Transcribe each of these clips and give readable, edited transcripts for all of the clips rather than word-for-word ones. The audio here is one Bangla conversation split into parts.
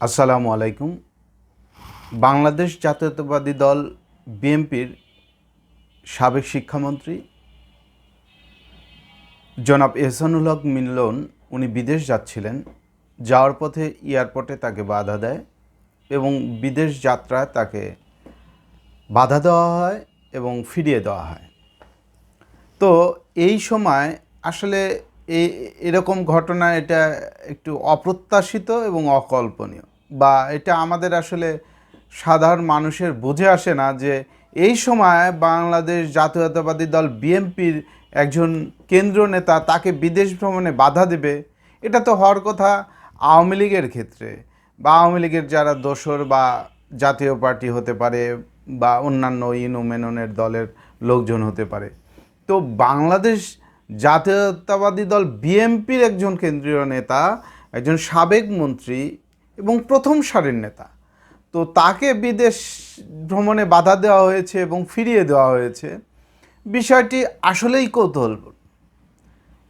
আসসালামু আলাইকুম। বাংলাদেশ জাতীয়তাবাদী দল বিএনপির সাবেক শিক্ষামন্ত্রী জনাব এহসানুল হক মিলন উনি বিদেশ যাচ্ছিলেন। যাওয়ার পথে এয়ারপোর্টে তাকে বাধা দেয় এবং বিদেশ যাত্রায় তাকে বাধা দেওয়া হয় এবং ফিরিয়ে দেওয়া হয়। তো এই সময় আসলে এরকম ঘটনা এটা একটু অপ্রত্যাশিত এবং অকল্পনীয়, বা এটা আমাদের আসলে সাধারণ মানুষের বুঝে আসে না যে এই সময় বাংলাদেশ জাতীয়তাবাদী দল বিএনপির একজন কেন্দ্রীয় নেতা তাকে বিদেশ ভ্রমণে বাধা দেবে। এটা তো হওয়ার কথা আওয়ামী লীগের ক্ষেত্রে, বা আওয়ামী লীগের যারা দোসর বা জাতীয় পার্টি হতে পারে বা অন্যান্য মেননের দলের লোকজন হতে পারে। তো বাংলাদেশ জাতীয়তাবাদী দল বিএনপির একজন কেন্দ্রীয় নেতা, একজন সাবেক মন্ত্রী এবং প্রথম সারির নেতা, তো তাকে বিদেশ ভ্রমণে বাধা দেওয়া হয়েছে এবং ফিরিয়ে দেওয়া হয়েছে। বিষয়টি আসলেই কৌতূহলপূর্ণ।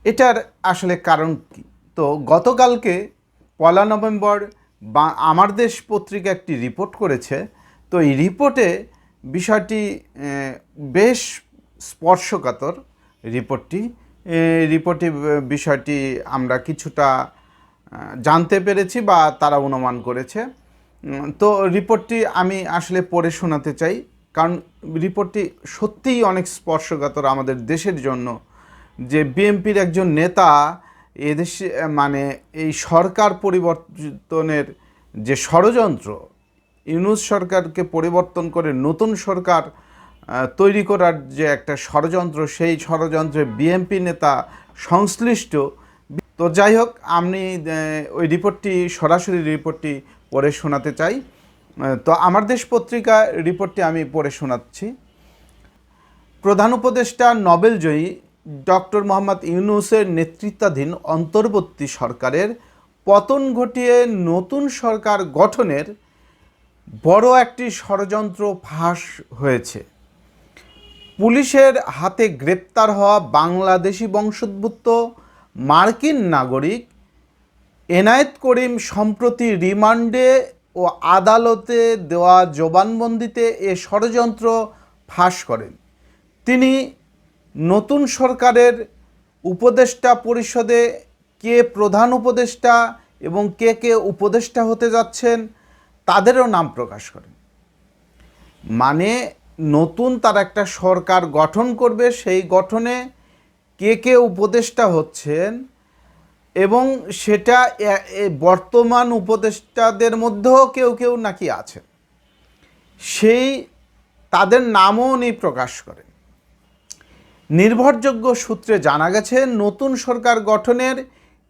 এটার আসলে কারণ কী? তো গতকালকে 1 নভেম্বর আমার দেশ পত্রিকা একটি রিপোর্ট করেছে। তো এই রিপোর্টে বিষয়টি বেশ স্পর্শকাতর। রিপোর্টটি বিষয়টি আমরা কিছুটা জানতে পেরেছি বা তারা অনুমান করেছে। তো রিপোর্টটি আমি আসলে পড়ে শোনাতে চাই, কারণ রিপোর্টটি সত্যিই অনেক স্পর্শকাতর আমাদের দেশের জন্য। যে বিএনপির একজন নেতা এদেশে মানে এই সরকার পরিবর্তনের যে ষড়যন্ত্র, ইউনূস সরকারকে পরিবর্তন করে নতুন সরকার তৈরি করার যে একটা ষড়যন্ত্র, সেই ষড়যন্ত্রে বিএনপি নেতা সংশ্লিষ্ট। তো যাই হোক, আমি ওই রিপোর্টটি সরাসরি রিপোর্টটি পড়ে শোনাতে চাই। তো আমার দেশ পত্রিকা রিপোর্টটি আমি পড়ে শোনাচ্ছি। প্রধান উপদেষ্টা নোবেলজয়ী ডক্টর মোহাম্মদ ইউনূসের নেতৃত্বাধীন অন্তর্বর্তী সরকারের পতন ঘটিয়ে নতুন সরকার গঠনের বড় একটি ষড়যন্ত্র ফাঁস হয়েছে। পুলিশের হাতে গ্রেপ্তার হওয়া বাংলাদেশি বংশোদ্ভূত মার্কিন নাগরিক এনায়েত করিম সম্প্রতি রিমান্ডে ও আদালতে দেওয়া জবানবন্দিতে এ ষড়যন্ত্র ফাঁস করেন। তিনি নতুন সরকারের উপদেষ্টা পরিষদে কে প্রধান উপদেষ্টা এবং কে কে উপদেষ্টা হতে যাচ্ছেন তাদেরও নাম প্রকাশ করেন। মানে নতুন তার একটা সরকার গঠন করবে, সেই গঠনে কে কে উপদেষ্টা হচ্ছেন এবং সেটা বর্তমান উপদেষ্টাদের মধ্যেও কেউ কেউ নাকি আছেন, সেই তাদের নামও উনি প্রকাশ করেন। নির্ভরযোগ্য সূত্রে জানা গেছে নতুন সরকার গঠনের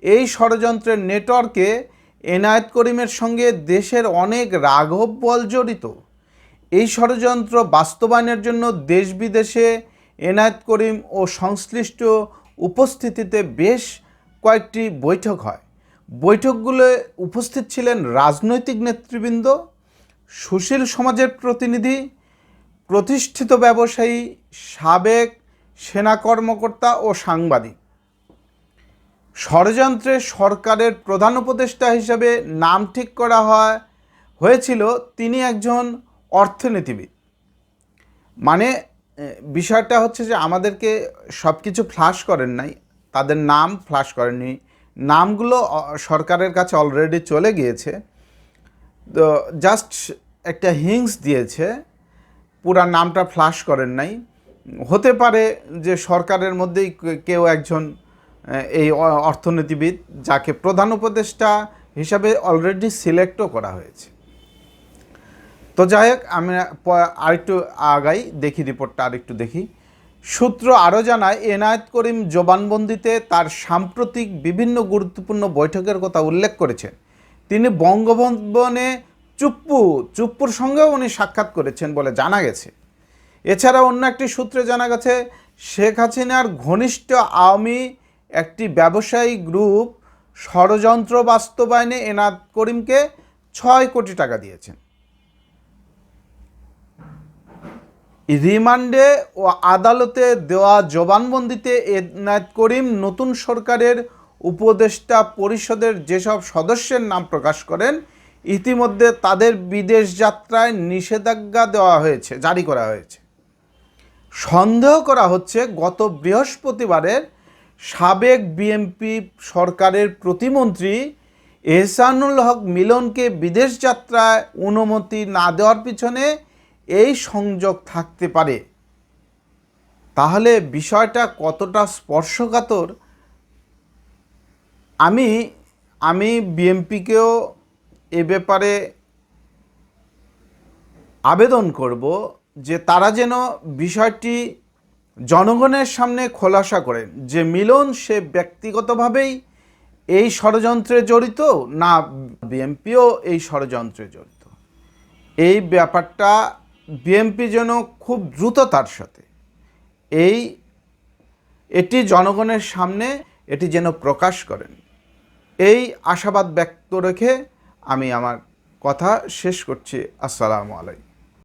এই ষড়যন্ত্রের নেটওয়ার্কে এনায়েত করিমের সঙ্গে দেশের অনেক রাঘব বল জড়িত। এই ষড়যন্ত্র বাস্তবায়নের জন্য দেশ বিদেশে এনায়েত করিম ও সংশ্লিষ্ট উপস্থিতিতে বেশ কয়েকটি বৈঠক হয়। বৈঠকগুলোয় উপস্থিত ছিলেন রাজনৈতিক নেতৃবৃন্দ, সুশীল সমাজের প্রতিনিধি, প্রতিষ্ঠিত ব্যবসায়ী, সাবেক সেনা কর্মকর্তা ও সাংবাদিক। ষড়যন্ত্রে সরকারের প্রধান উপদেষ্টা হিসেবে নাম ঠিক করা হয়েছিল তিনি একজন অর্থনীতিবিদ। মানে বিষয়টা হচ্ছে যে আমাদেরকে সব কিছু ফ্ল্যাশ করেন নাই, তাদের নাম ফ্ল্যাশ করেননি, নামগুলো সরকারের কাছে অলরেডি চলে গিয়েছে। তো জাস্ট একটা হিংস দিয়েছে, পুরা নামটা ফ্ল্যাশ করেন নাই। হতে পারে যে সরকারের মধ্যেই কেউ একজন এই অর্থনীতিবিদ, যাকে প্রধান উপদেষ্টা হিসাবে অলরেডি সিলেক্টও করা হয়েছে। তো যাই হোক, আমি আরেকটু আগাই, দেখি রিপোর্টটা আরেকটু দেখি। সূত্র আরও জানায়, এনায়েত করিম জবানবন্দিতে তার সাম্প্রতিক বিভিন্ন গুরুত্বপূর্ণ বৈঠকের কথা উল্লেখ করেছেন। তিনি বঙ্গভবনে চুপ্পুর সঙ্গেও উনি সাক্ষাৎ করেছেন বলে জানা গেছে। এছাড়া অন্য একটি সূত্রে জানা গেছে শেখ হাসিনার ঘনিষ্ঠ আওয়ামী একটি ব্যবসায়ী গ্রুপ ষড়যন্ত্র বাস্তবায়নে এনায়েত করিমকে 6 কোটি টাকা দিয়েছেন। রিমান্ডে ও আদালতে দেওয়া জবানবন্দিতে এনায়েত করিম নতুন সরকারের উপদেষ্টা পরিষদের যেসব সদস্যের নাম প্রকাশ করেন, ইতিমধ্যে তাদের বিদেশ যাত্রায় নিষেধাজ্ঞা দেওয়া হয়েছে, জারি করা হয়েছে। সন্দেহ করা হচ্ছে গত বৃহস্পতিবারের সাবেক বিএনপি সরকারের প্রতিমন্ত্রী এহসানুল হক মিলনকে বিদেশ যাত্রায় অনুমতি না দেওয়ার পিছনে এই সংযোগ থাকতে পারে। তাহলে বিষয়টা কতটা স্পর্শকাতর, আমি বিএনপিকেও এ ব্যাপারে আবেদন করব যে তারা যেন বিষয়টি জনগণের সামনে খোলাসা করেন যে মিলন সে ব্যক্তিগতভাবেই এই ষড়যন্ত্রে জড়িত না বিএনপিও এই ষড়যন্ত্রে জড়িত। এই ব্যাপারটা বিএনপি যেন খুব দ্রুততার সাথে এটি জনগণের সামনে এটি যেন প্রকাশ করেন, এই আশাবাদ ব্যক্ত রেখে আমি আমার কথা শেষ করছি। আসসালামু আলাইকুম।